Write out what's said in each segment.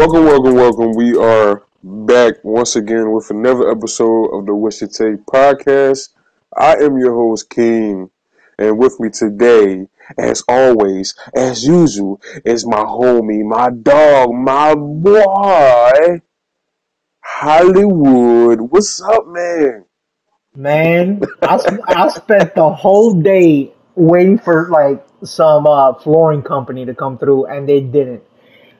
Welcome. We are back once again with another episode of the Wish It Take podcast. I am your host, Keem, and with me today, as always, as usual, is my homie, my dog, my boy, Hollywood. What's up, man? Man, I spent the whole day waiting for like some flooring company to come through, and they didn't.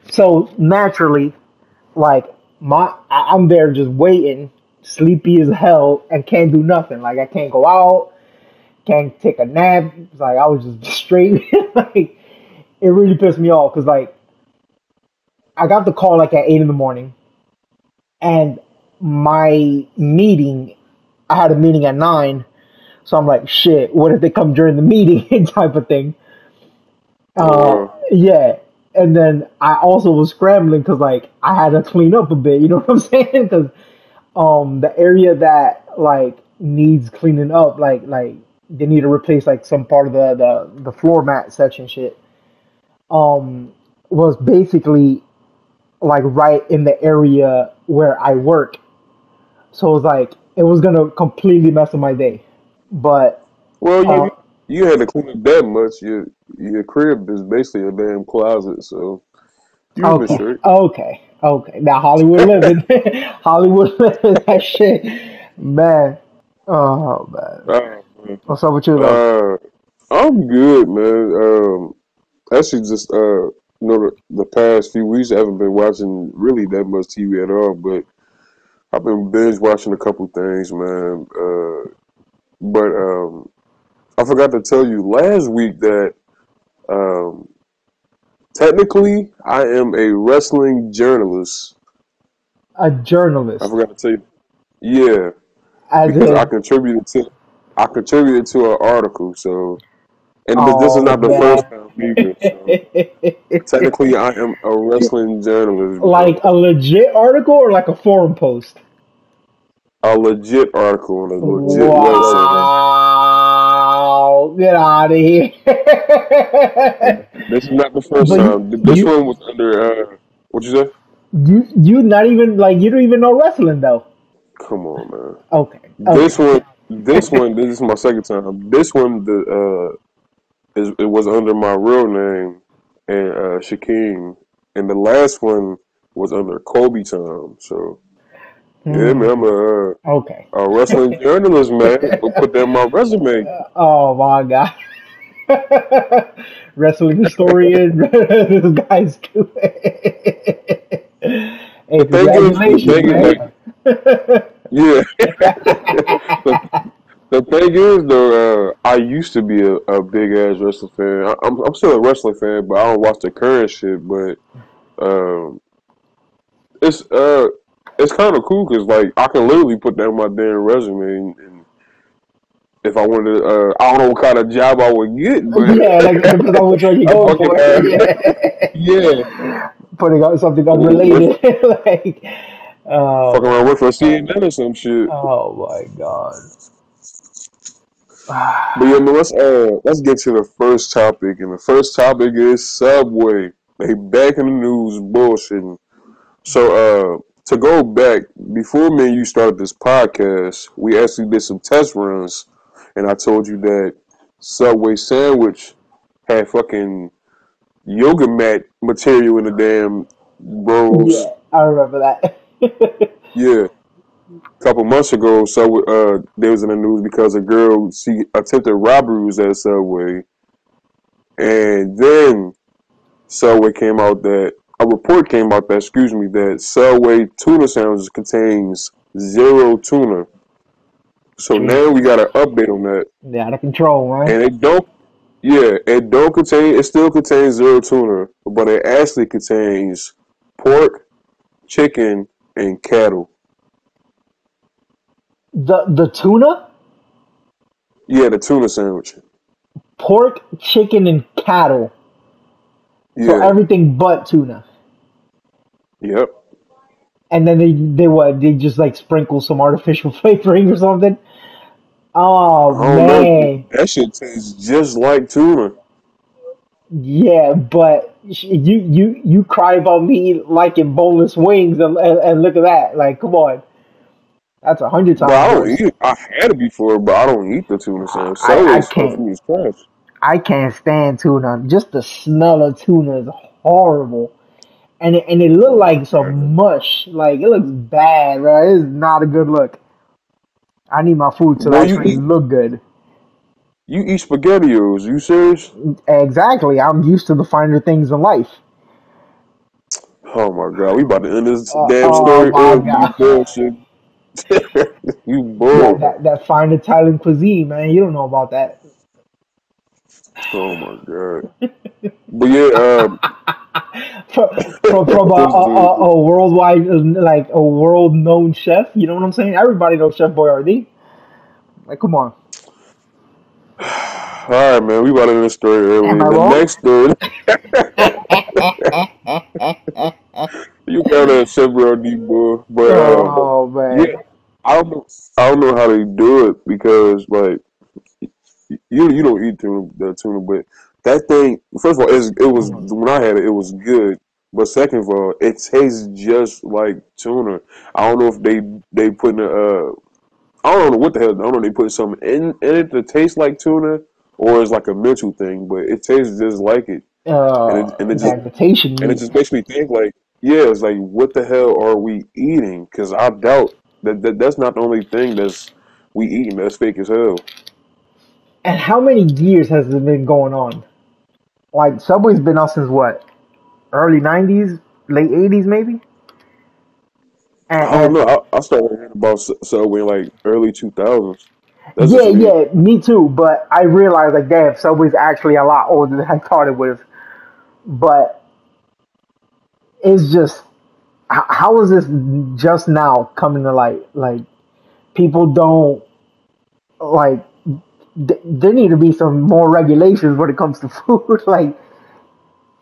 So naturally, like I'm there just waiting, sleepy as hell, and can't do nothing. Like I can't go out, can't take a nap. It's like I was just straight. Like it really pissed me off because like I got the call like at 8 in the morning, and my meeting. I had a meeting at 9, so I'm like, shit. What if they come during the meeting, type of thing. Yeah. And then I also was scrambling because like I had to clean up a bit. You know what I'm saying? Because the area that like needs cleaning up, like they need to replace like some part of the floor mat section shit. Was basically like right in the area where I work. So it was like it was gonna completely mess up my day. But Well, uh, you had to clean up that much. Your crib is basically a damn closet, so you've been straight. okay. Now Hollywood living, Hollywood living that shit, man. Oh man, Uh, what's up with you though? uh, I'm good, man. Actually, just the past few weeks I haven't been watching really that much TV at all, but I've been binge watching a couple things, man. But I forgot to tell you last week that um, technically I am a wrestling journalist. A I journalist, forgot to tell you, yeah, as because in, I contributed to an article. So, and this is oh not the first man, time either. So, technically, I am a wrestling journalist, like bro. a legit article or like a forum post? A legit article on a legit website. Wow, get out of here. This is not the first But time. This one was under what you say? you not even like you don't even know wrestling though. Come on, man. Okay, This okay. one, this is my second time. This one, it was under my real name and Shaquem, and the last one was under Kobe time. So yeah, man, I'm Hmm. Okay. a wrestling journalist, man. We'll put that on my resume. Oh my God. Wrestling historian. This guy's stupid. Hey, The congratulations, thing is, like, man. yeah. the, the thing is, though, I used to be a big ass wrestling fan. I'm still a wrestling fan, but I don't watch the current shit. But um, it's it's kind of cool because like I can literally put that on my damn resume, and if I wanted to, I don't know what kind of job I would get, but Yeah, like it depends on which one you're I going fucking for. Yeah. yeah, Putting out something with unrelated. Like, oh fucking around man. with for CNN or some shit. Oh my God. But yeah, man, let's get to the first topic, and the first topic is Subway. They back in the news, bullshitting. So, to go back before me and you started this podcast, we actually did some test runs, and I told you that Subway sandwich had fucking yoga mat material in the damn rolls. Yeah, I remember that. Yeah, a couple months ago, so they was in the news because a girl she attempted robberies at Subway, and then Subway came out that a report came out that that Subway tuna sandwiches contains zero tuna. So now we Jesus. got an update on that, Yeah, out of control, man. and it don't. Yeah, it don't contain. It still contains zero tuna, but it actually contains pork, chicken, and cattle. The tuna, Yeah, the tuna sandwich. pork, chicken, and cattle. So Yeah. everything but tuna. Yep. And then they what? They just like sprinkle some artificial flavoring or something. Oh I don't know. man. That shit tastes just like tuna. Yeah, but you cry about me liking boneless wings, and look at that. Like, come on, that's 100 times But I don't worse. eat it. I had it before, but I don't eat the tuna sandwich. I Subway can't. for me is trash. I can't stand tuna. Just the smell of tuna is horrible, and it looked Oh my like some god. mush. Like it looks bad, bro. It's not a good look. I need my food to Boy, actually look good. you eat spaghettios. You serious? Exactly. I'm used to the finer things in life. Oh my god, we about to end this damn Oh story my early. You god. bullshit. You That, bull. that that fine Italian cuisine, man. You don't know about that. Oh my god. But yeah, From this dude. a worldwide, like a world known chef. You know what I'm saying? Everybody knows Chef Boyardee. Like, come on. All right, man. We about to end this story Am early. I The wrong? next story, you got a several D boy, but Oh yeah, man. I don't know. I don't know how they do it because like you don't eat tuna, but that thing. First of all, it was when I had it, it was good. But second of all, it tastes just like tuna. I don't know if they put in I don't know what the hell. I don't know if they put something in it to taste like tuna, or it's like a mental thing. But it tastes just like it, and it just Vegetation and it meat. just makes me think like, yeah, it's like what the hell are we eating? Because I doubt that's not the only thing that's we eating that's fake as hell. And how many years has it been going on? Like Subway's been out since what? Early '90s, late '80s, maybe. I don't And know. I started hearing about Subway in like early 2000s. That's yeah, just me. yeah, me too. But I realized like, damn, Subway's actually a lot older than I thought it was. But it's just, how is this just now coming to light? Like people don't like. There need to be some more regulations when it comes to food. Like,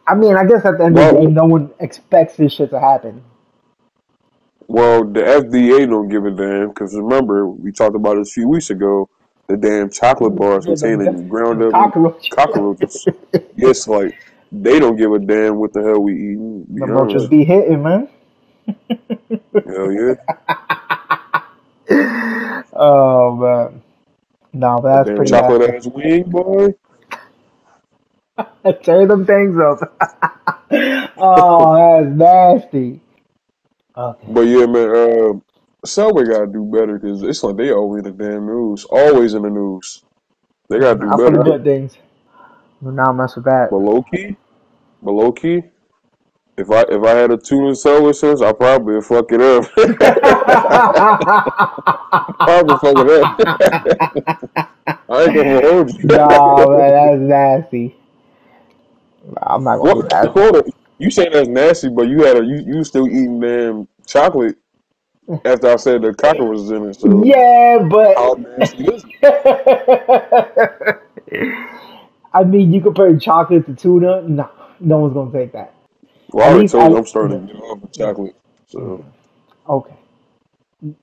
I mean, I guess at the end of the day, Well, no one expects this shit to happen. the FDA don't give a damn because remember we talked about it a few weeks ago. The damn chocolate bars Yeah, containing ground them up cockroaches. cockroaches. Yes, like they don't give a damn what the hell we eating. To be Them roaches honest, be hitting, man. hell yeah, Oh man, no, but a that's damn pretty chocolate nasty. ass wing, boy. Tear them things up. Oh, that's nasty. Okay. But yeah, man, Subway gotta do better because it's like they always in the damn news, always in the news. They gotta do Not for the better. good things. Do not mess with that. But low key, but low key, if I had a tuna Subway sauce, I probably would fuck it up. Probably fuck it up. I ain't gonna hold you. No, man, that's nasty. I'm not gonna Well, eat that. hold on. You saying that's nasty, but you still eating damn chocolate after I said the cockroach was in it. So Yeah, but how nasty is it? I mean, you compare chocolate to tuna. No, no one's gonna take that. Well, I At already least, told you I'm starting to get off of yeah. chocolate. So Okay.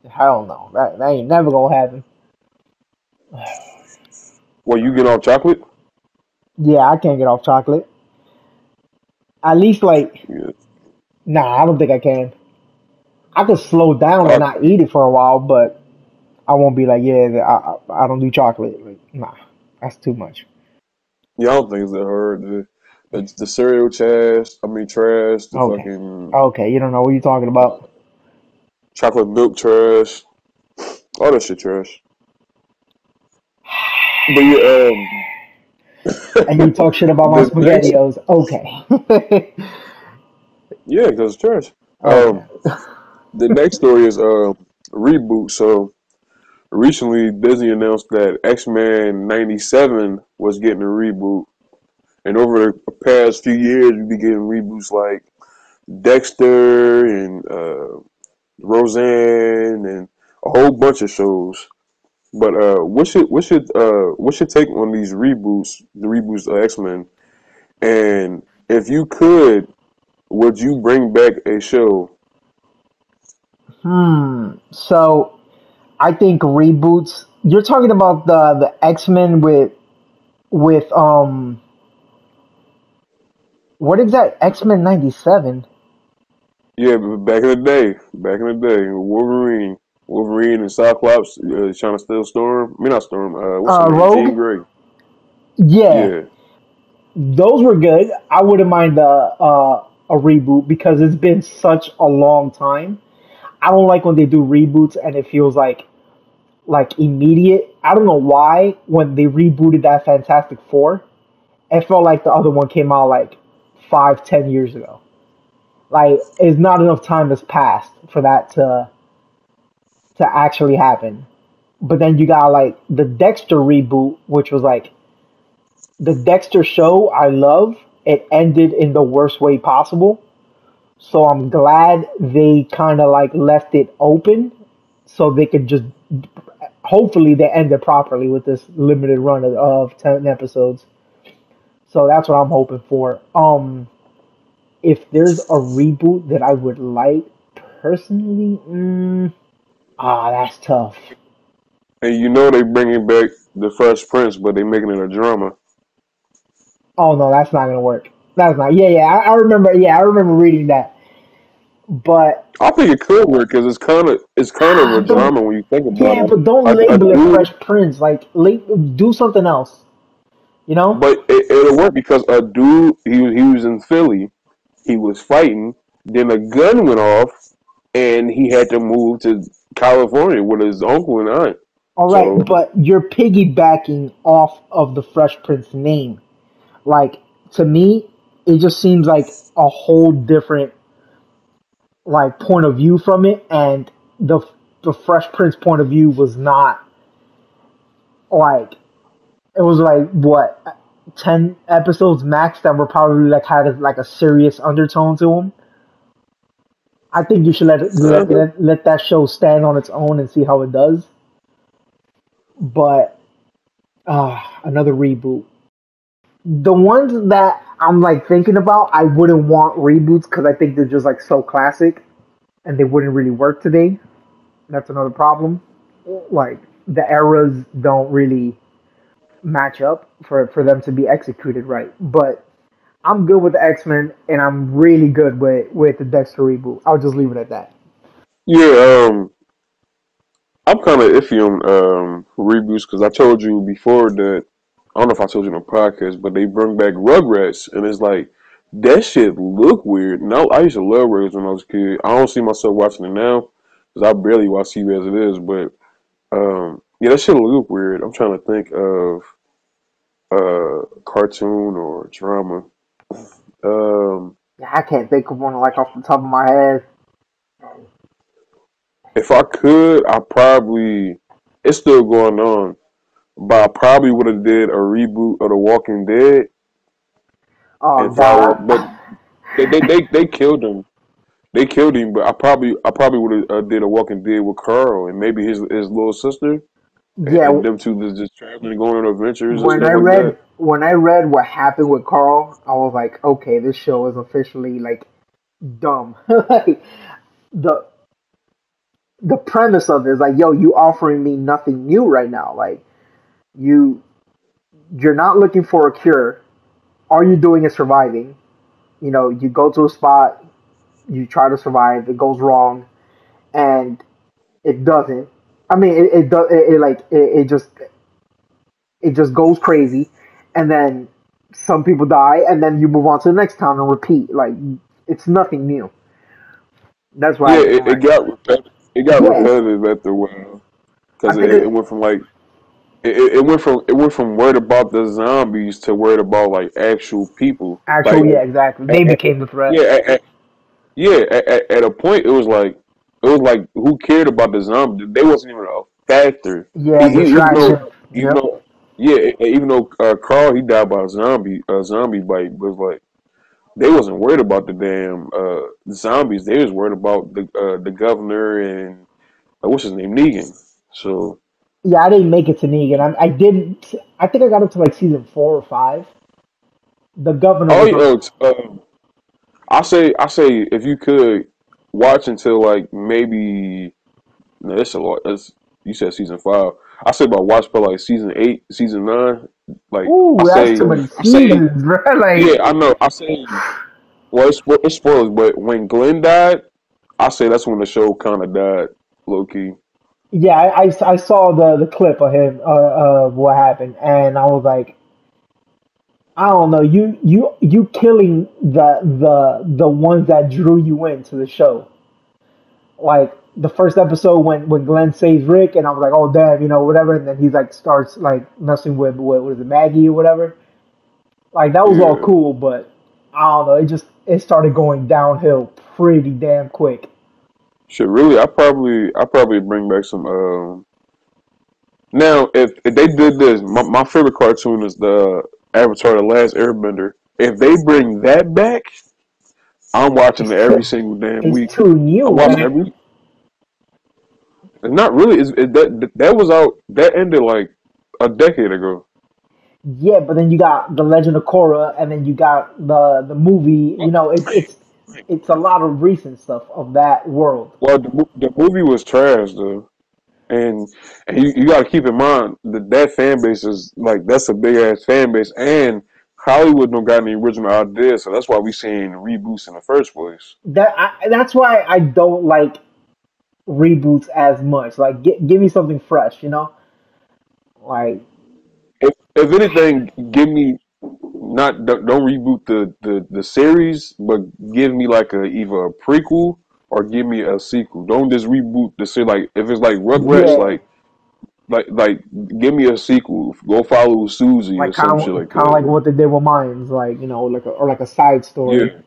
Hell no, that ain't never gonna happen. well, you get off chocolate? Yeah, I can't get off chocolate. At least, like, Yeah. nah, I don't think I can. I could slow down and I, not eat it for a while, but I won't be like, yeah, I don't do chocolate. Like, nah, that's too much. yeah, I don't think it's that hard. The cereal trash. I mean trash. The Okay, fucking okay, you don't know what you're talking about, chocolate milk trash. All that shit trash. But yeah, and you talk shit about my the next spaghettios. Okay, yeah, because it's trash. okay. The next story is reboot. So recently, Disney announced that X-Men '97 was getting a reboot, and over the past few years, we've been getting reboots like Dexter and Roseanne and a whole bunch of shows. But what's your take on these reboots? The reboots of X-Men, and if you could, would you bring back a show? So I think reboots. You're talking about the X Men with What is that? X-Men 97? Yeah, but back in the day, Wolverine and Cyclops trying to steal Storm. I mean, not Storm. What's her name? Jean Rogue? Grey. Yeah, Yeah, those were good. I wouldn't mind a reboot because it's been such a long time. I don't like when they do reboots and it feels like immediate. I don't know why when they rebooted that Fantastic Four, it felt like the other one came out like 5, 10 years ago. Like it's not enough time has passed for that to actually happen. But then you got like the Dexter reboot, which was like the Dexter show I love. It ended in the worst way possible. So I'm glad they kind of like left it open so they could just hopefully they end it properly with this limited run of 10 episodes. So that's what I'm hoping for. If there's a reboot that I would like personally, that's tough. and you know they bringing back the Fresh Prince, but they making it a drama. Oh no, that's not gonna work. That's not. Yeah, yeah. I remember. Yeah, I remember reading that. But I think it could work because it's kind of a don't. drama when you think about Yeah, it. but don't A label it dude, Fresh Prince. Like, do something else. You know? but it'll work because a dude he was in Philly, he was fighting, then a gun went off, and he had to move to California with his uncle and aunt. All right, So but you're piggybacking off of the Fresh Prince name. Like, to me, it just seems like a whole different like point of view from it, and the Fresh Prince point of view was not like it was like what 10 episodes max that were probably like had like a serious undertone to them. I think you should uh, let that show stand on its own and see how it does. But another reboot. The ones that I'm like thinking about, I wouldn't want reboots because I think they're just like so classic and they wouldn't really work today. That's another problem. Like the eras don't really match up for them to be executed right. But I'm good with the X-Men and I'm really good with the Dexter reboot. I'll just leave it at that. yeah, I'm kind of iffy on reboots because I told you before that I don't know if I told you on the podcast, but they bring back Rugrats, and it's like that shit look weird. No, I used to love Rugrats when I was a kid. I don't see myself watching it now because I barely watch TV as it is. But yeah, that shit look weird. I'm trying to think of cartoon or drama. Um, Yeah, I can't think of one like off the top of my head. if I could, I probably it's still going on, but I probably would have did a reboot of The Walking Dead Oh if I was, God. but they killed him. They killed him, but I probably would have did a Walking Dead with Carl and maybe his little sister and Yeah, them two just traveling, going on adventures and when stuff like that. I read what happened with Carl, I was like, okay, this show is officially like dumb. Like the the premise of it is like, yo, you offering me nothing new right now. Like you you're not looking for a cure. All you're doing is surviving. You know, you go to a spot, you try to survive, it goes wrong, and it doesn't. I mean, it does. It just goes crazy, and then some people die, and then you move on to the next town and repeat. Like it's nothing new. That's what I Yeah, didn't it like. got repetitive. It got Yeah, repetitive after a while I because think it went from like it went from worried about the zombies to worried about like actual people. actual. Like Yeah, exactly. They became the threat. yeah, at a point it was like who cared about the zombie? They wasn't even a factor. Yeah, Even though distraction. even Yep. though yeah, even though Carl he died by a zombie bite, but it was like they wasn't worried about the damn zombies. They was worried about the governor and what's his name, Negan. So Yeah, I didn't make it to Negan. I didn't. I think I got up to like season 4 or 5. The governor oh was yeah, a I say if you could watch until like maybe no, that's a lot. That's you said season 5. I say about watch for like season 8, season 9. Like Ooh, that's too many I say, seasons, bro. yeah, Like, I know. I say, well, it's spoilers, but when Glenn died, I say that's when the show kind of died, low key. yeah, I saw the clip of him of what happened, and I was like, I don't know, you killing the ones that drew you into the show. Like the first episode when Glenn saves Rick, and I was like, oh damn, whatever, and then he's like starts like messing with what is it, Maggie or whatever. Like that was all Yeah, cool, but I don't know, it started going downhill pretty damn quick. shit. Really, I probably bring back some. Now, if they did this, my favorite cartoon is the Avatar: The Last Airbender. If they bring that back, I'm watching It's it every single damn it's week. too new, I'm watching man. every. It's not really. That was out. That ended like a decade ago. Yeah, but then you got the Legend of Korra, and then you got the movie. It's a lot of recent stuff of that world. Well, the movie was trash though, and you got to keep in mind that that fan base is like that's a big ass fan base, and Hollywood don't got any original ideas, so that's why we seeing reboots in the first place. That's why I don't like reboots as much. Like, give me something fresh, Like, If anything, give me not don't reboot the series, but give me like a either a prequel or give me a sequel. Don't just reboot the series. Like if it's like Rugrats, yeah, like give me a sequel. Go follow Susie like or some shit like kind of that. like what they did with Mines, like or like a side story. Yeah,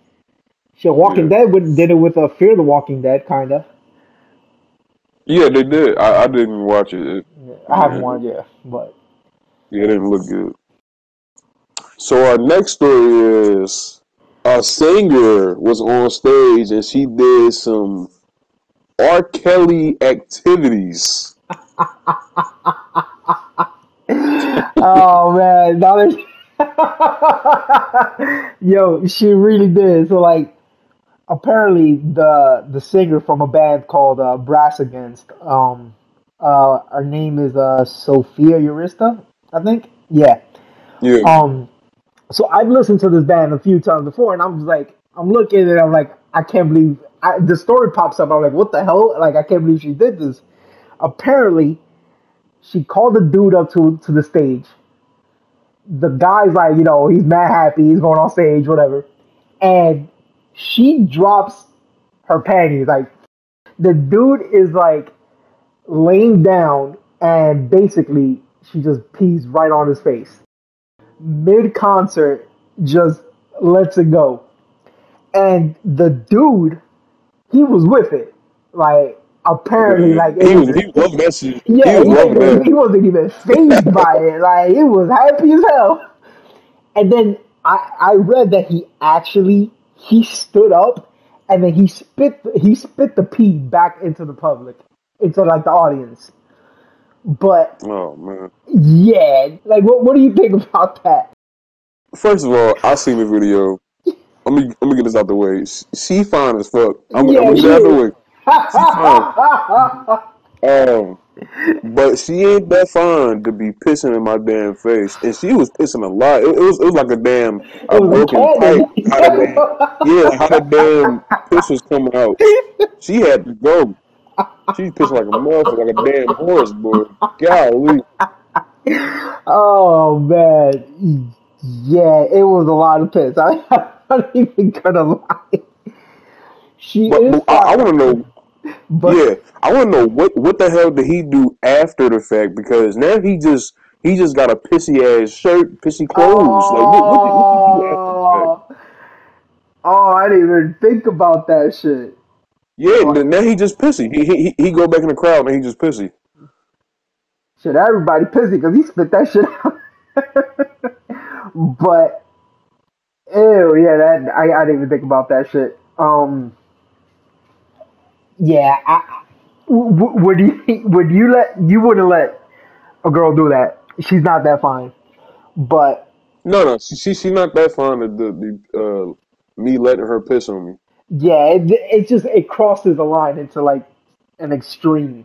Shit, Walking yeah, Dead did it with Fear the Walking Dead, kind of. yeah. They did. I didn't watch it. I haven't Yeah, watched yet, but yeah, it didn't look good. So our next story is a singer was on stage and she did some R. Kelly activities. oh man, now yo, she really did. So like, apparently the singer from a band called Brass Against, her name is Sophia Urista, I think. Yeah. Yeah, Um, so I've listened to this band a few times before, and I'm just like, I'm looking at it, I'm like, I can't believe the story pops up. I'm like, what the hell? Like, I can't believe she did this. Apparently, she called the dude up to the stage. The guy's like, he's mad happy, he's going on stage, whatever. And she drops her panties. Like, the dude is like laying down, and basically, she just pees right on his face. Mid concert, just lets it go. And the dude, he was with it. Like, apparently, yeah. like, it was, He was loving that shit. He yeah, was loving that. he wasn't even phased by it. Like, he was happy as hell. And then I read that he stood up, and then he spit the pee back into the public, into like the audience. But Oh man. yeah, like what do you think about that? First of all, I seen the video. Let me get this out the way. She fine as fuck. I'm Yeah, gonna get she it out the is. way. She fine. Um, but she ain't that fine to be pissing in my damn face. And she was pissing a lot. It was like It a was a broken pipe. cannon. How the damn yeah, how the damn piss was coming out. She had to go. She's pissing like a motherfucker, like a damn horse, boy. Golly. Oh man, yeah, it was a lot of piss. I'm not even gonna lie. She is I fine, want to know. but Yeah, I want to know what the hell did he do after the fact? Because now he just got a pissy ass shirt, pissy clothes. Like what did he do after the fact? oh, oh, I didn't even think about that shit. Yeah, Like, now he just pissy. He go back in the crowd and he just pissy. shit, everybody pissy because he spit that shit out. But ew, yeah, that I didn't even think about that shit. Yeah, you wouldn't let a girl do that? She's not that fine, but No, she not that fond of me letting her piss on me. yeah, it crosses the line into like an extreme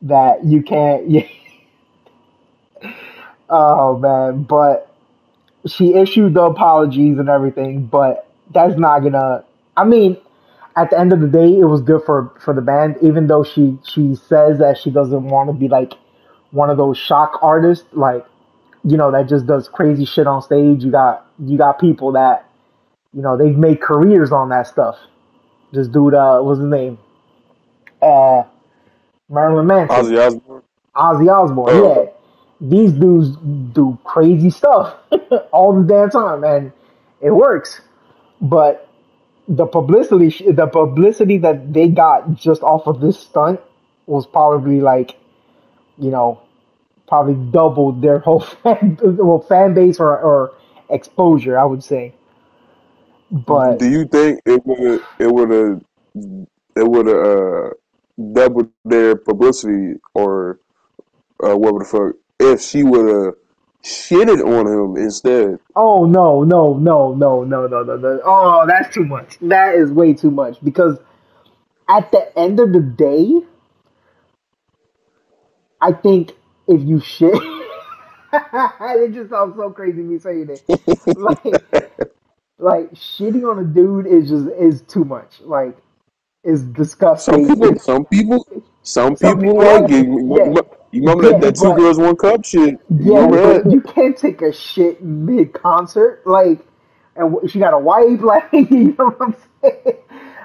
that you can't. Yeah, Oh man, but she issued the apologies and everything, but that's not gonna. I mean, at the end of the day, it was good for the band, even though she says that she doesn't want to be like one of those shock artists, like that just does crazy shit on stage. You got people that they've made careers on that stuff. This dude, what's his name? Uh, Marilyn Manson, Ozzy Osbourne. Ozzy Osbourne. Oh, Yeah, these dudes do crazy stuff all the damn time, and it works. But the publicity that they got just off of this stunt was probably like, you know, probably doubled their whole fan base or exposure, I would say. But do you think it would have doubled their publicity or what the fuck if she would have shitted on him instead? oh no, no, no, no, no, no, no, no. Oh, that's too much. That is way too much because at the end of the day, I think if you shit, it just sounds so crazy me saying it. Like, like shitting on a dude is too much. Like, it's Some disgusting. people, It's some people, some some people people like like it. it. Yeah, You remember that, yeah, that two but girls one cup shit? You yeah, remember but that? you can't take a shit mid concert. Like, and she got a wife. Like, you know what I'm saying?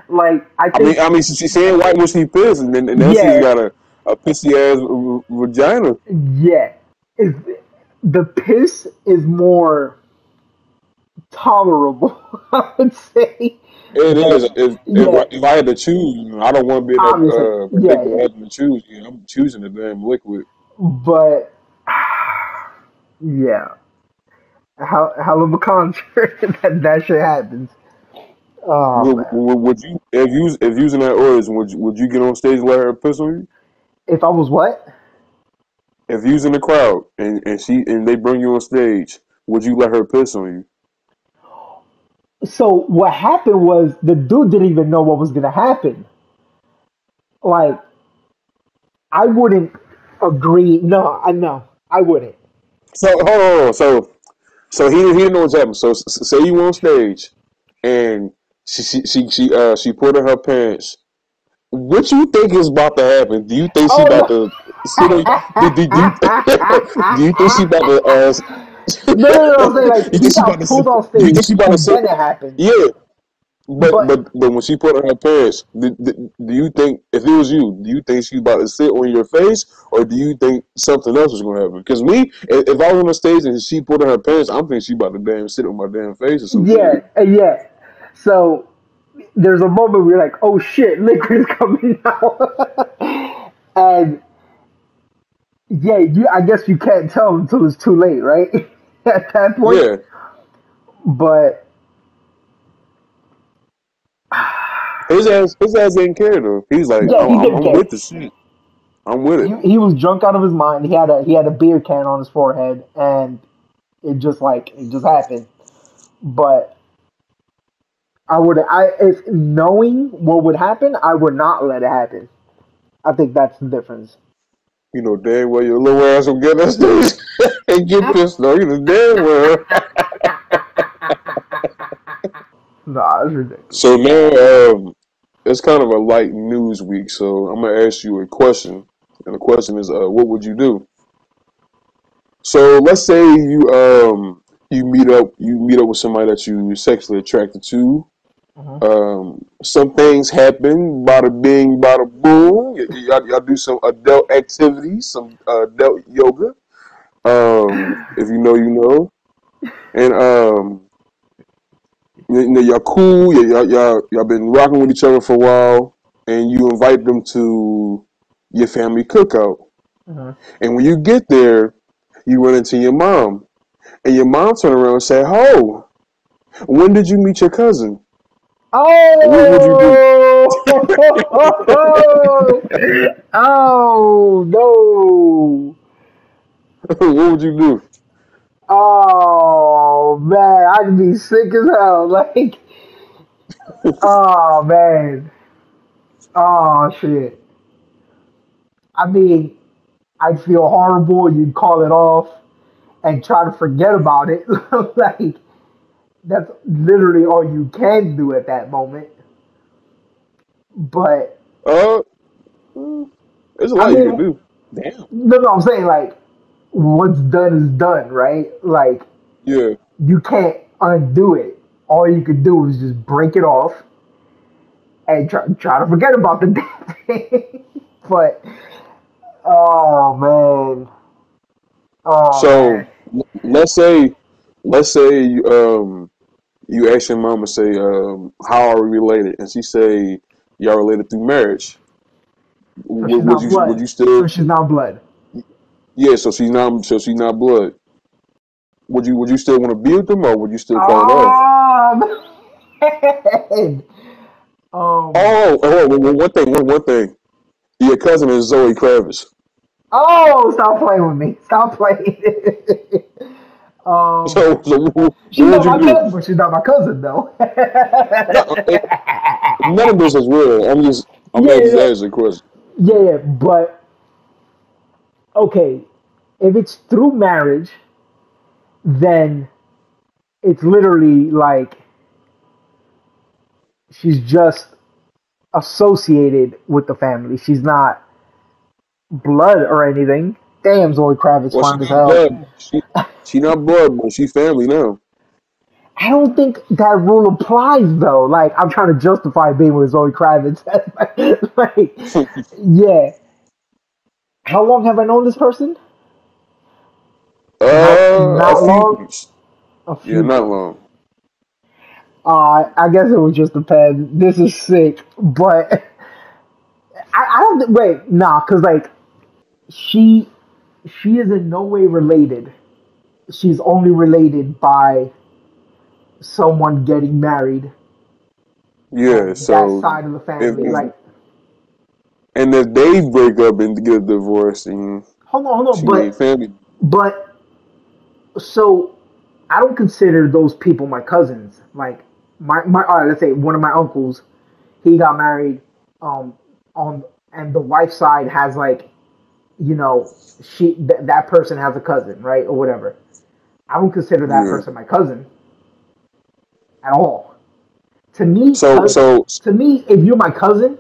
Like, I I mean, think, I mean, she's saying white when she pissed, and now she's yeah, got a pissy ass vagina. yeah. Is the piss is more tolerable, I would say, It is. than If yeah, if I had to choose, I don't want to be that obviously, yeah, particular yeah. having to choose. Yeah, I'm choosing the damn liquid. But yeah, hell of a concert that shit happens. Oh man, Would you if using that origin, would you get on stage and let her piss on you? if I was what? If using the crowd and they bring you on stage, would you let her piss on you? So what happened was the dude didn't even know what was gonna happen. Like I wouldn't agree. No, I know I wouldn't. So hold on, hold on. So he didn't know what's happening. So say you on stage and she put in her pants. What you think is about to happen? Do you think she Oh about no. to sit on? Do you do you think she about to No, no, no, I'm saying like you he think she got about to pulled sit? off Do you think stage she about to and sit? then it happened. Yeah, but But but but when she put on her pants, do you think if it was you, do you think she about to sit on your face, or do you think something else was gonna happen? Because me, if I was on the stage and she put on her pants, I'm thinking she about to damn sit on my damn face or some yeah, shit. yeah. So there's a moment where you're like, oh shit, liquid is coming out. And yeah, I guess you can't tell until it's too late, right? At that point. Yeah, But his ass didn't care though. He's like, yeah, he didn't I'm care. with the shit. I'm with it. He was drunk out of his mind. He had a beer can on his forehead, and it just happened. But if knowing what would happen, I would not let it happen. I think that's the difference. You know damn well your little ass will get that stage and get pissed off. You know damn well. Nah, it's ridiculous. So now it's kind of a light news week. So I'm gonna ask you a question, and the question is, what would you do? So let's say you meet up with somebody that you sexually attracted to. Hmm. Some things happen, bada bing, bada boom. Y'all do some adult activities, some adult yoga. If you know, you know. And y'all cool. Y'all been rocking with each other for a while, and you invite them to your family cookout. Hmm. And when you get there, you run into your mom, and your mom turn around and say, "Oh, when did you meet your cousin?" What would you do? Oh, oh no! What would you do? Oh man, I'd be sick as hell. Like, oh man, oh shit. I mean, I'd feel horrible. You'd call it off. and try to forget about it. Like that's literally all you can do at that moment. But Uh, mm, there's a I lot you can mean, do. Damn. no, I'm saying like what's done is done, right? Like Yeah. you can't undo it. All you could do is just break it off and try to forget about the damn thing. But oh man, oh man, So let's say, let's say, you ask your mama, say, how are we related, and she say y'all related through marriage. so she's Would not you blood. still? So she's not blood. Yeah. So she's not blood. Would you still want to be with them, or would you still call it off? Oh man. One thing, one thing. Your cousin is Zoe Kravitz. Oh, stop playing with me. Stop playing. um, What she's would not you my do? cousin, but she's not my cousin though. No, none of this is real. I'm Yeah, not just yeah, asking a question. yeah, yeah. But okay, if it's through marriage, then it's literally like she's just associated with the family. She's not blood or anything. Damn, Zoe Kravitz Well, she fine as not hell. blood. She not blood, but she family now. I don't think that rule applies though. Like I'm trying to justify being with Zoe Kravitz. Like, yeah. How long have I known this person? A Not few long. months. A Yeah, few not months. long. I guess it would just depend. This is sick, but I don't wait. Nah, because like she she is in no way related. She's only related by someone getting married Yeah. on that So side of the family. if Like, and if they break up and get a divorce, and hold on, she ain't family. but so I don't consider those people my cousins. Like my all right, let's say one of my uncles, he got married, um, on and the wife's side has like that person has a cousin, right, or whatever. I don't consider that Yeah. person my cousin at all. To me, So so if you're my cousin,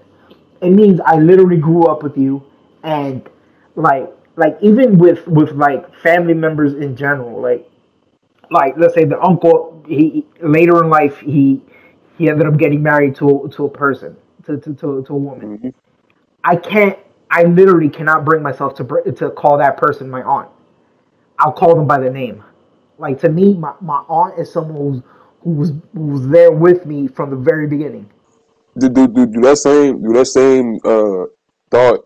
it means I literally grew up with you, and like even with like family members in general, like let's say the uncle, he later in life he ended up getting married to a person, to a woman. mhm. I can't. I literally cannot bring myself to call that person my aunt. I'll call them by the name. Like to me, my aunt is someone who was there with me from the very beginning. Do that same thought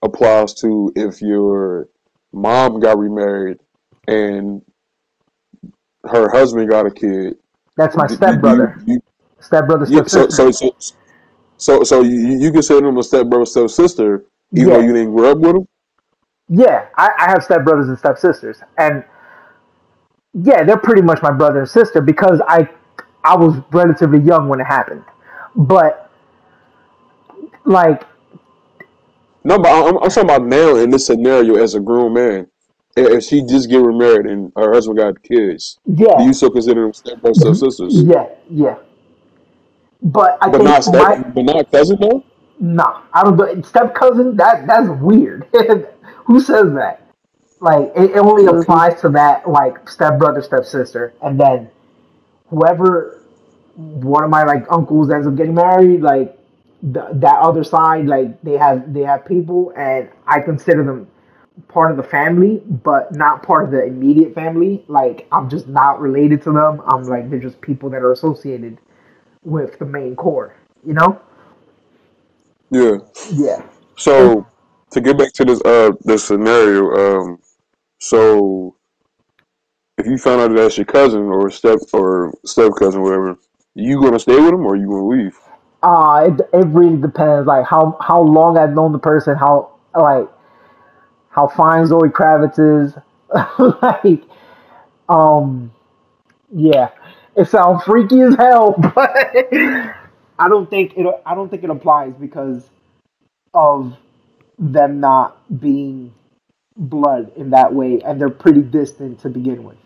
applies to if your mom got remarried and her husband got a kid. That's my Do stepbrother, you stepbrother, yeah, stepsister. so you consider them a stepbrother, stepsister, even though Yeah, you didn't grow up with them? yeah. I have stepbrothers and stepsisters, and yeah, they're pretty much my brother and sister because I was relatively young when it happened. But like, No, but I'm talking about now in this scenario as a grown man. If she just get remarried and her husband got kids, do yeah, you still consider them stepbrothers, stepsisters? yeah, yeah. But I But think my not cousin though? nah, I don't go step cousin. That's weird. Who says that? Like it only applies to that like step brother, step sister, and then whoever one of my like uncles ends up getting married, like that other side, like they have people, and I consider them part of the family, but not part of the immediate family. Like I'm just not related to them. I'm like they're just people that are associated with the main core. You know? Yeah. Yeah. And So to get back to this scenario, so if you found out that's your cousin or step cousin, whatever, you gonna stay with him or you gonna leave? it really depends, like how long I've known the person, how fine Zoe Kravitz is, like um yeah, it sounds freaky as hell, but I don't think it applies because of them not being. blood in that way, and they're pretty distant to begin with.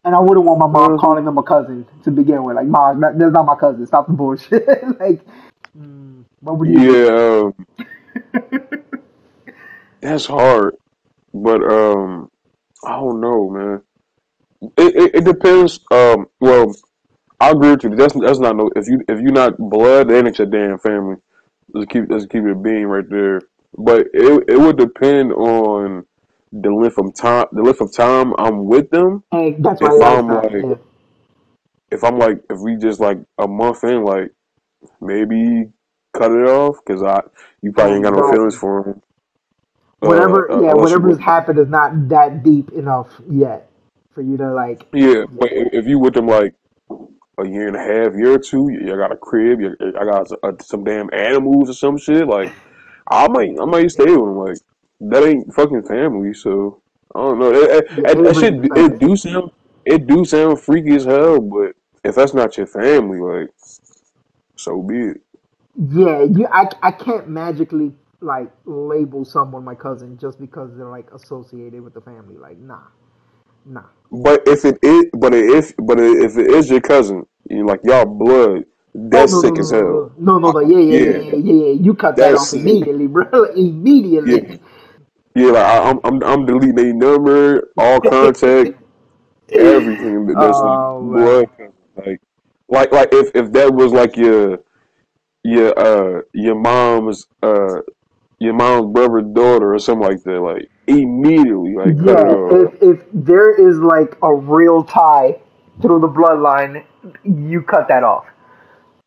And I wouldn't want my mom Uh, calling them a cousin to begin with. Like, mom, that's not my cousin. Stop the bullshit. Like, what would you do? yeah, that's hard, but I don't know, man. It depends. Well, I agree with you. That's not no. If you not blood, that ain't your damn family. Let's keep it a being right there. But it would depend on the length of time. The length of time I'm with them. Hey, that's why If I asked I'm that. like, Yeah. if we just like a month in, like maybe cut it off because you probably ain't got no feelings Exactly. for him. Whatever, yeah, Unless you whatever has with them. happened is not that deep enough yet for you to like. Yeah, Yeah. but if you with them like a year and a half, year or two, you got a crib, I got some damn animals or some shit. Like I might stay with them. Like that ain't fucking family. So I don't know. Yeah, it That really shit depends. it do sound freaky as hell. But if that's not your family, like so be it. Yeah, I can't magically like label someone my cousin just because they're like associated with the family. Like, nah, nah. But if it is your cousin, you like y'all blood, Oh that's no no sick no as no hell. no no no no yeah yeah yeah Yeah, yeah yeah yeah. You cut that that's off sick. immediately, bro. Yeah, Immediately. yeah. Like I'm deleting a number, all contact, everything that's like Oh blood man. cousin. Like if that was like your your mom's brother daughter or something like that, like immediately like cut it Yeah, off. if there is like a real tie through the bloodline, you cut that off.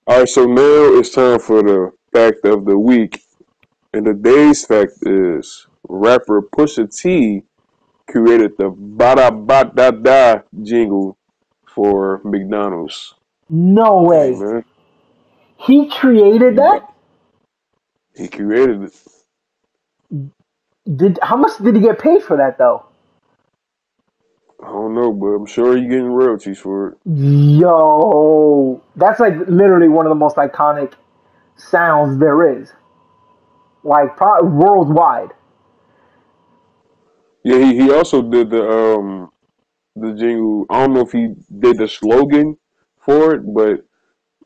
All right, so now it's time for the fact of the week, and the day's fact is rapper Pusha T created the "Bada Bada Da" jingle for McDonald's. No Hey way. man, He created he, that? he created it. Did how much did he get paid for that though? I don't know, but I'm sure you're getting royalties for it. Yo, that's like literally one of the most iconic sounds there is, like worldwide. Yeah, he also did the jingle. I don't know if he did the slogan for it, but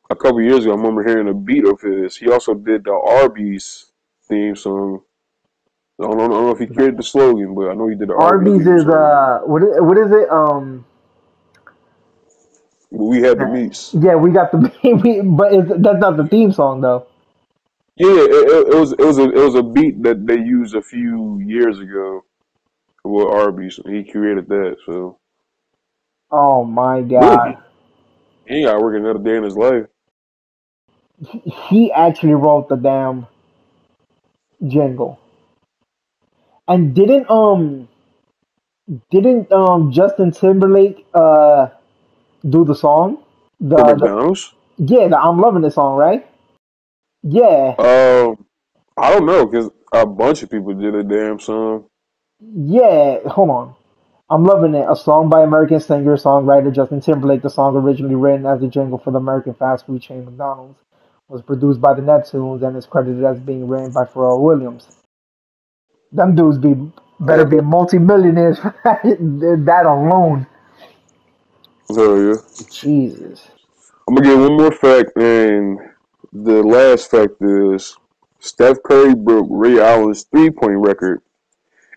a couple years ago, I remember hearing a beat of his. He also did the Arby's theme song. I don't know if he created the slogan, but I know he did the Arby's Arby's theme is song. what is it? But we had the meats. Yeah, we got the but that's not the theme song though. Yeah, it was a beat that they used a few years ago with Arby's. He created that, so Oh my look, god, he ain't got to work another day in his life. he actually wrote the damn jingle. And didn't Justin Timberlake do the song? For The McDonald's, yeah, the I'm loving this song, right? Yeah, I don't know because a bunch of people did a damn song. yeah. Hold on, I'm loving it. A song by American singer songwriter Justin Timberlake. The song originally written as a jingle for the American fast food chain McDonald's was produced by the Neptunes and is credited as being written by Pharrell Williams. Them dudes better Oh, be multimillionaires for that alone. hell yeah. Jesus. I'm gonna give one more fact, and the last fact is Steph Curry broke Ray Allen's 3-point record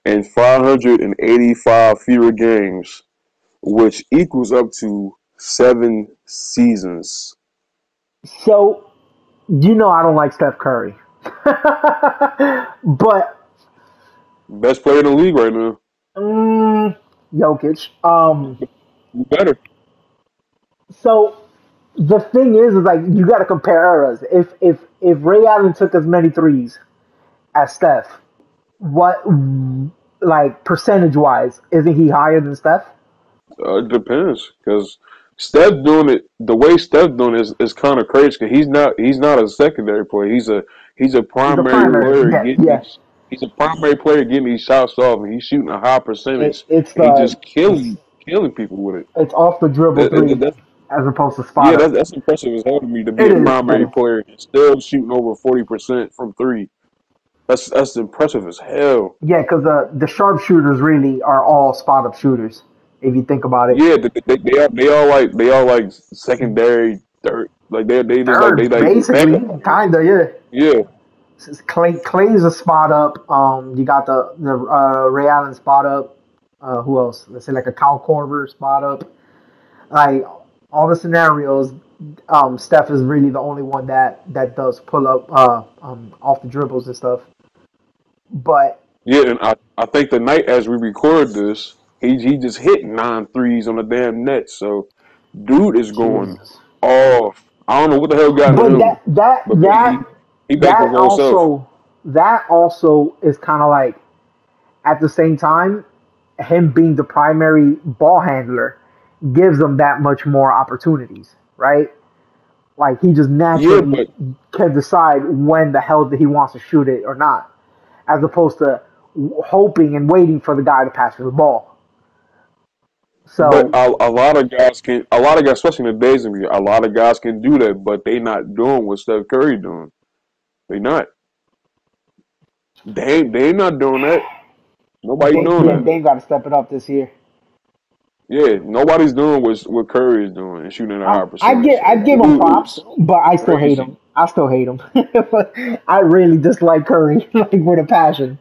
in 585 fewer games, which equals up to 7 seasons. So you know I don't like Steph Curry, but Best player in the league right now. mm, Jokic. You better. So the thing is like you got to compare eras. If Ray Allen took as many threes as Steph, what like percentage wise isn't he higher than Steph? It depends because Steph doing it the way Steph doing it is kind of crazy. Cause he's not a secondary player. He's a He's a primary primary. player Yeah, getting yeah. these. He's a primary player getting these shots off, and he's shooting a high percentage, It's and he the just killing people with it. it's off the dribble three That's as opposed to spot yeah, up. that's impressive as hell to me to be It a is. It primary is. player and still shooting over 40% from three. That's impressive as hell. Yeah, because the sharpshooters really are all spot up shooters. If you think about it, Yeah, they all like secondary third. Like they just like they thirds like basically, backup. kinda. Yeah, Yeah, Clay's a spot up. You got the Ray Allen spot up. Who else? Let's say like a Kyle Korver spot up. Like all the scenarios, Steph is really the only one that does pull up off the dribbles and stuff. But yeah, and I think the night as we record this, he just hit 9 threes on the damn net. So dude is going Jesus. off. I don't know what the hell got to But him, but he back to his that old self. also is kind of like at the same time, him being the primary ball handler gives him that much more opportunities, right? Like he just Yeah, naturally but can decide when the hell that he wants to shoot it or not, as opposed to hoping and waiting for the guy to pass you the ball. but So a lot of guys can. A lot of guys, especially in the days of a lot of guys can do that, but they not doing what Steph Curry doing. They not. They not doing that. Nobody doing that. Dame got to step it up this year. Yeah, nobody's doing what Curry is doing and shooting at a high percentage. I So give him dude props, is but I still hate crazy. him. I still hate him. I really dislike Curry like with a passion.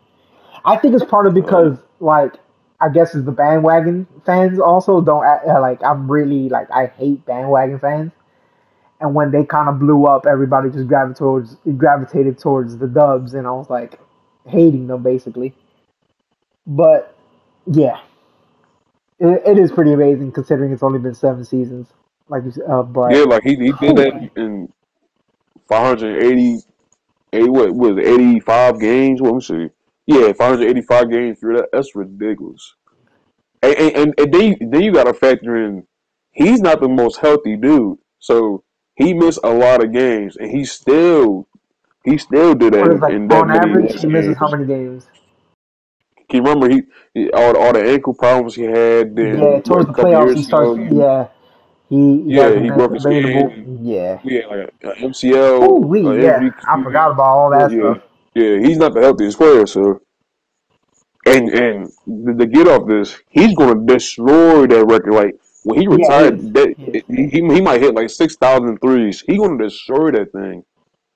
I think it's part of Uh, because like I guess it's the bandwagon fans also don't like I'm really like I hate bandwagon fans, and when they kind of blew up, everybody just gravitated towards the Dubs, and I was like hating them basically. But yeah, it is pretty amazing considering it's only been 7 seasons. Like you said, yeah, but like he did whew, that in 580, what was it, 85 games? What, let me see. Yeah, 585 games through that. That's ridiculous. And then you got to factor in he's not the most healthy dude, so he missed a lot of games, and he still did that what is like in that on many average less he misses how games. many games? Can you remember all the ankle problems he had? Yeah, Then what towards a the couple playoffs he years starts. ago, Yeah, he has yeah, an he broke his hand. available. And Yeah. we had like a MCL Ooh wee. Yeah, injury. I forgot about all Well, that yeah, stuff. yeah, he's not the healthiest player. So and to get off this, he's going to destroy that record. Like when he Yeah, he is. retired, that He is. he might hit like 6,000 threes. He's going to destroy that thing.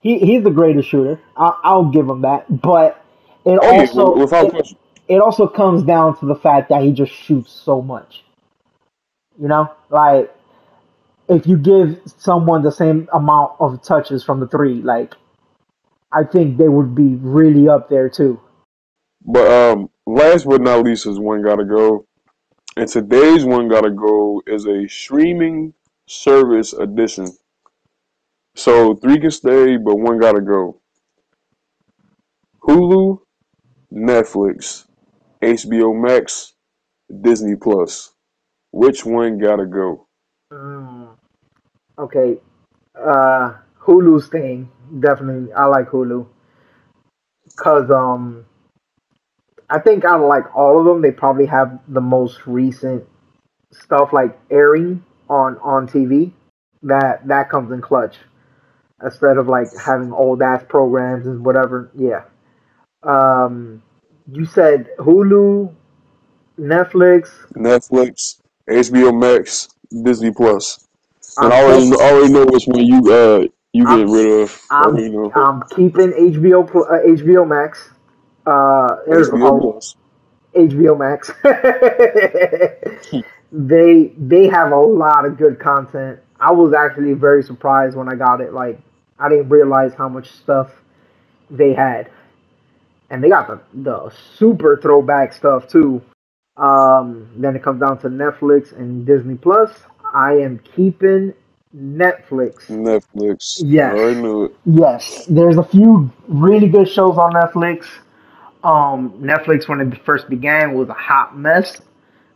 He's the greatest shooter. I'll give him that. But it Oh yeah, also without question. it also comes down to the fact that he just shoots so much. You know, like if you give someone the same amount of touches from the three, like I think they would be really up there too. But last but not least is one got to go. And today's one gotta go is a streaming service edition. So three can stay, but one gotta go. Hulu, Netflix, HBO Max, Disney Plus. Which one gotta go? Mm, okay, Hulu's thing definitely. I like Hulu because I think out of like all of them, they probably have the most recent stuff like airing on TV. That comes in clutch instead of like having old ass programs and whatever. Yeah. Um, you said Hulu, Netflix. Netflix, HBO Max, Disney Plus. And I'm kept. I already know which one you I'm getting rid of. I I'm already know. I'm keeping HBO Max. There's HBO a Plus. HBO Max. They have a lot of good content. I was actually very surprised when I got it. Like I didn't realize how much stuff they had, and they got the super throwback stuff too. Then it comes down to Netflix and Disney Plus. I am keeping Netflix. Netflix. I Yes, already knew it. yes. There's a few really good shows on Netflix. Netflix when it first began was a hot mess.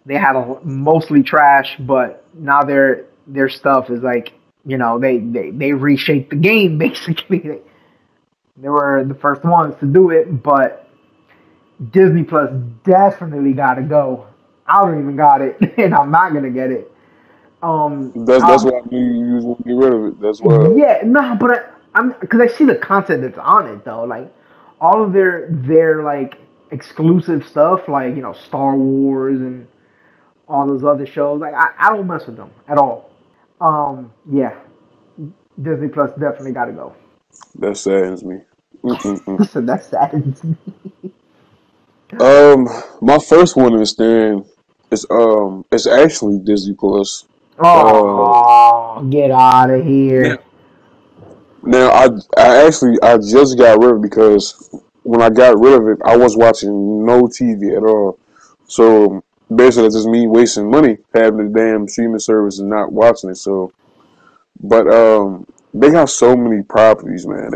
They had mostly trash, but now their stuff is like they reshaped the game basically. They were the first ones to do it, but Disney Plus definitely got to go. I don't even got it, and I'm not gonna get it. That's why I knew you was gonna get rid of it. That's why. Yeah, no, but I'm because I see the content that's on it though. Like, all of their like exclusive stuff, like Star Wars and all those other shows. Like I don't mess with them at all. Yeah, Disney Plus definitely got to go. That saddens me. Mm-mm-mm. So that's sad. Um, my first one is then it's actually Disney Plus. Uh, Oh, get out of now, here! now I just got rid of it because when I got rid of it, I was watching no TV at all. So basically, it's just me wasting money having the damn streaming service and not watching it. So, but they got so many properties, man.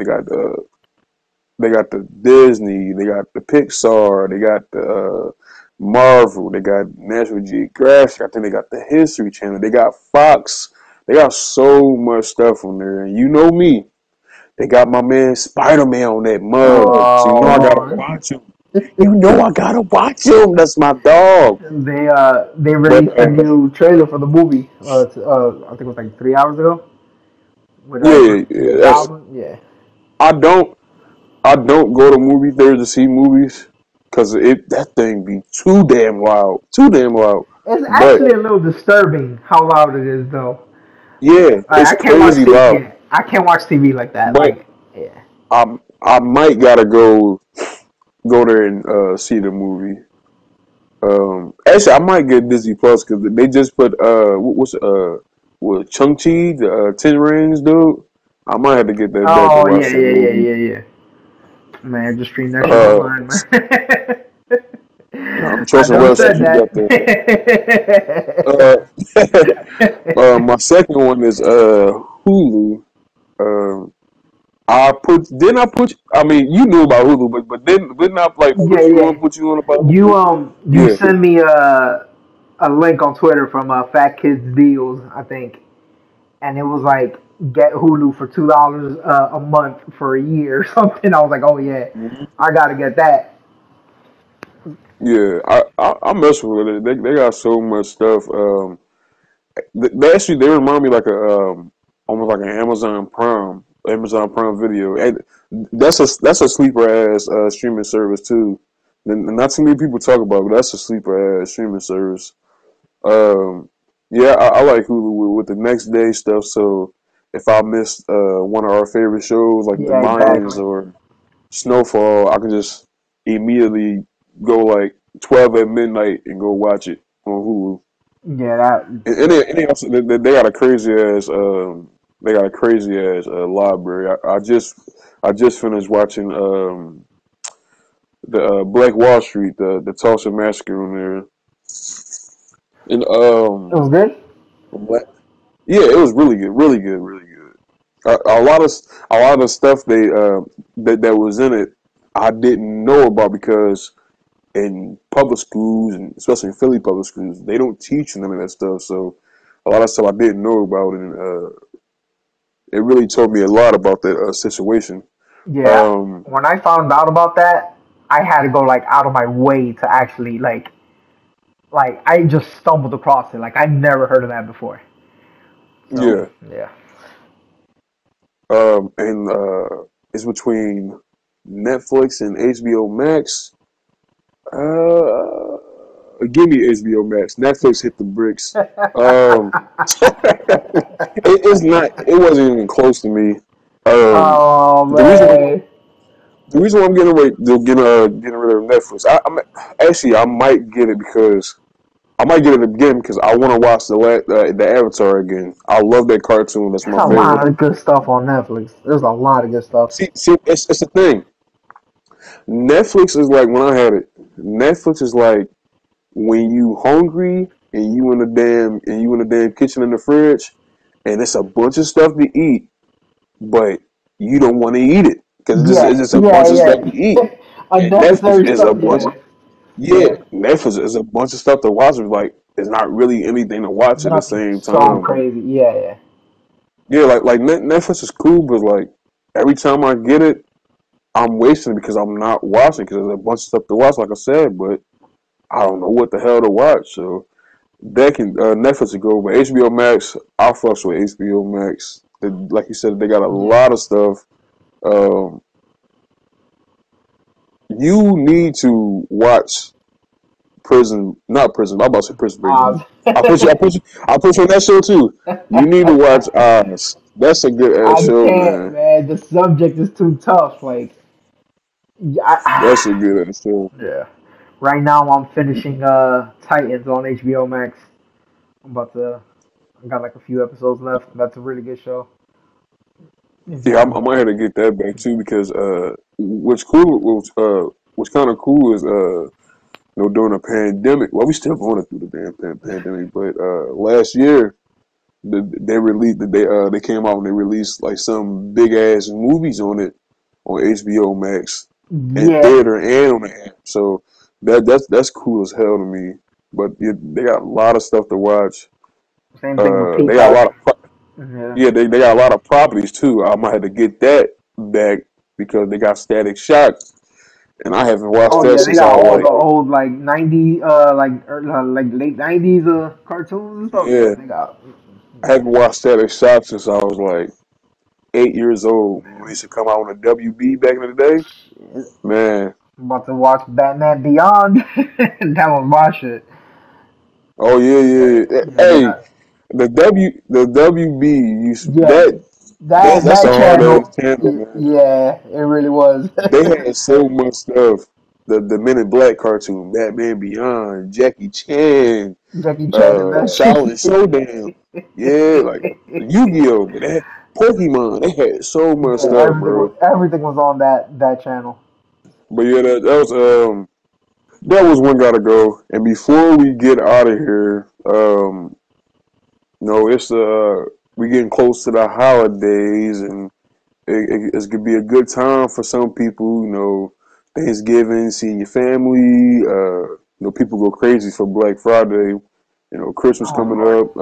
They got the Disney, they got the Pixar, they got the Marvel, they got National Geographic. I think they got the History Channel. They got Fox. They got so much stuff on there, and you know me. They got my man Spider Man on that mug, so you know I gotta Oh, watch him. You know I gotta watch him. That's my dog. they But released a new trailer for the movie. I think it was like 3 hours ago with yeah, Green yeah, that's Goblin. Yeah, I don't I don't go to movie theaters to see movies because it that thing be too damn loud. it's But actually a little disturbing how loud it is, though. yeah, Like, it's I can't watch crazy TV. loud. Yeah, I can't watch TV like that. But Like, yeah. I might gotta go there and see the movie. Actually, I might get Disney Plus because they just put what's what Chung Chi the Ten Rings dude. I might have to get that back and Oh yeah, watch that yeah, yeah, movie. yeah, yeah. Man, just stream that shit Uh, online, man. I'm I trusting done Russ that said you got that. that. Uh, my second one is Hulu. Um, I put I mean you knew about Hulu, but didn't I like Yeah, yeah. put you on about You Hulu? you Yeah. send me a link on Twitter from Fat Kids Deals, I think, and it was like get Hulu for $2 a month for a year or something. I was like, oh yeah, Mhm. I gotta get that. Yeah, I mess with it. They got so much stuff. They remind me like a almost like an Amazon Prime Video. And that's a sleeper ass streaming service too. And not too many people talk about, it, but that's a sleeper ass streaming service. Um, yeah, I like Hulu with the next day stuff. So if I missed one of our favorite shows like The Yeah, Mayans exactly. or Snowfall, I can just immediately go like 12 at midnight and go watch it on Hulu. Yeah, that. And they got a crazy ass library. I just finished watching the Black Wall Street, the Tulsa massacre on there, and It was good. yeah, it was really good, really good, really good. A lot of stuff that was in it I didn't know about because in public schools and especially in Philly public schools they don't teach none of that stuff. So a lot of stuff I didn't know about, and it really told me a lot about that situation. Yeah, Um, when I found out about that, I had to go like out of my way to actually like I just stumbled across it. Like I never heard of that before. So yeah, yeah. and it's between Netflix and HBO Max. Uh, Give me HBO Max. Netflix hit the bricks. Um, it's not. It wasn't even close to me. Um, Oh the reason why, man. the reason why I'm getting rid of Netflix. I might get it because I might get it again because I want to watch the Avatar again. I love that cartoon. That's There's my a lot favorite. of good stuff on Netflix. There's a lot of good stuff. See, it's the thing. Netflix is like when I had it. Netflix is like when you hungry and you in the damn kitchen in the fridge, and it's a bunch of stuff to eat, but you don't want to eat it because it's Yeah, just a yeah, bunch of stuff to eat. yeah. And Netflix Unnecessary is a stuff. bunch. Yeah, Yeah, yeah. Netflix is a bunch of stuff to watch. It's like there's not really anything to watch at the Nothing same so time. crazy. Yeah, yeah. Yeah, Netflix is cool, but like every time I get it, I'm wasting it because I'm not watching because there's a bunch of stuff to watch, like I said, but I don't know what the hell to watch. So that can Netflix to go, but HBO Max, I fucks with HBO Max. Like you said, they got a Yeah. lot of stuff. Um, you need to watch Prison, not Prison. I'm about to say Prison Break. Oz. I put you on that show too. You need to watch Oz. That's a good ass I show, can't, man. man. The subject is too tough. Like, That's a I, good ass show. yeah. Right now, I'm finishing Titans on HBO Max. I'm about to. I got like a few episodes left. That's a really good show. Yeah, Enjoying I it. might have to get that back too because what's cool, what's kind of cool is during the pandemic. Well, we still going through the damn pandemic, but last year they came out and they released like some big ass movies on it on HBO Max and Yeah. theater and on the app. So that's cool as hell to me. But they got a lot of stuff to watch. Same thing with They got a lot Peacock. of Yeah. yeah, they got a lot of properties too. I might have to get that back because they got Static Shock, and I haven't watched Oh that yeah, they since I got was all like, the old like 90 like late 90s cartoons and stuff. Yeah, yeah, they got. I haven't watched Static Shock since I was like 8 years old when they used to come out on the WB back in the day. Shit. Man, I'm about to watch Batman Beyond. That was my shit. oh yeah, yeah, yeah. Yeah, they Hey, got. the WB, Yeah, that's that a hard ass channel. channel, man. Yeah, it really was. They had so much stuff. The Men in Black cartoon, Batman Beyond, Jackie Chan, Jackie Chan and that Shaolin shit. Showdown. Yeah, like Yu-Gi-Oh! They had Pokemon. They had so much Yeah, stuff, bro. everything was on that channel. But yeah, that was one gotta go. And before we get out of here, no, it's we getting close to the holidays, and it's gonna be a good time for some people. Thanksgiving, seeing your family. People go crazy for Black Friday. Christmas Oh coming Lord. up.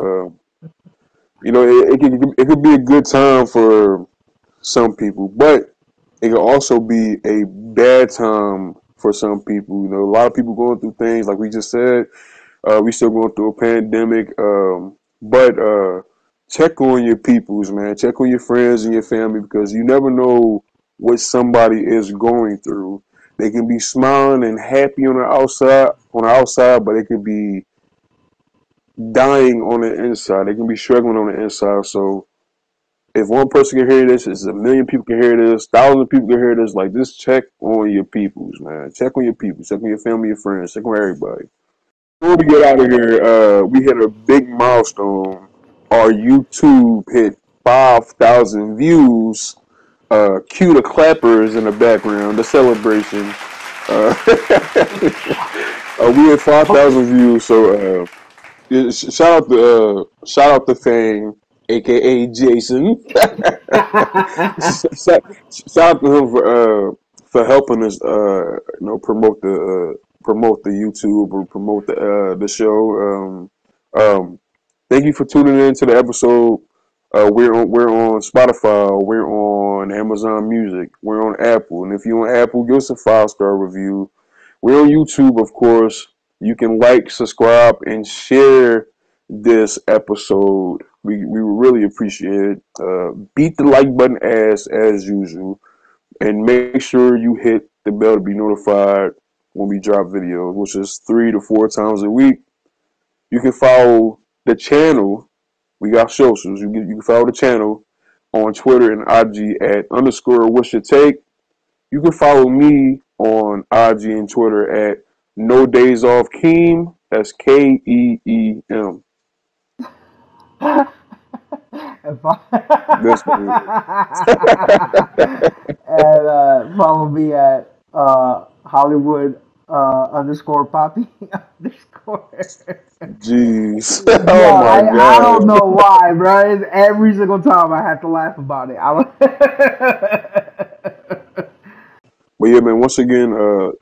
It could be a good time for some people, but it could also be a bad time for some people. A lot of people going through things like we just said. We still going through a pandemic, but check on your peoples, man. Check on your friends and your family because you never know what somebody is going through. They can be smiling and happy on the outside, but it could be dying on the inside. They can be struggling on the inside. So if one person can hear this, it's a million people can hear this, thousands of people can hear this. Like, just check on your peoples, man. Check on your people. Check on your family, your friends. Check on everybody. Before we get out of here, we hit a big milestone. Our YouTube hit 5,000 views. Cue the clappers in the background, the celebration. Uh, we hit 5,000 views, so yeah, shout out to Fang, aka Jason. Shout out to him for helping us promote the YouTube or promote the show. Thank you for tuning in to the episode. We're on Spotify, we're on Amazon Music, we're on Apple, and if you're on Apple, give us a 5-star review. We're on YouTube, of course. You can like, subscribe, and share this episode. We really appreciate it. Beat the like button as usual, and make sure you hit the bell to be notified when we drop videos, which is 3 to 4 times a week. You can follow the channel. We got socials. You can follow the channel on Twitter and IG at _ what's your take. You can follow me on IG and Twitter at No Days Off Keem. That's KEEM. And fo- That's what it and follow me at Hollywood underscore Poppy underscore. Jeez. Yo, Oh my I don't God. know why, bro. It's every single time I have to laugh about it. But yeah, man, once again,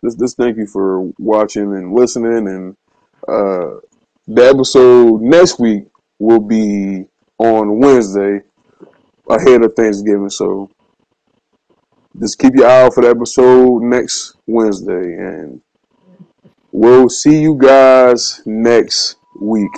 this thank you for watching and listening. And the episode next week will be on Wednesday ahead of Thanksgiving. So just keep your eye out for the episode next Wednesday. And we'll see you guys next week.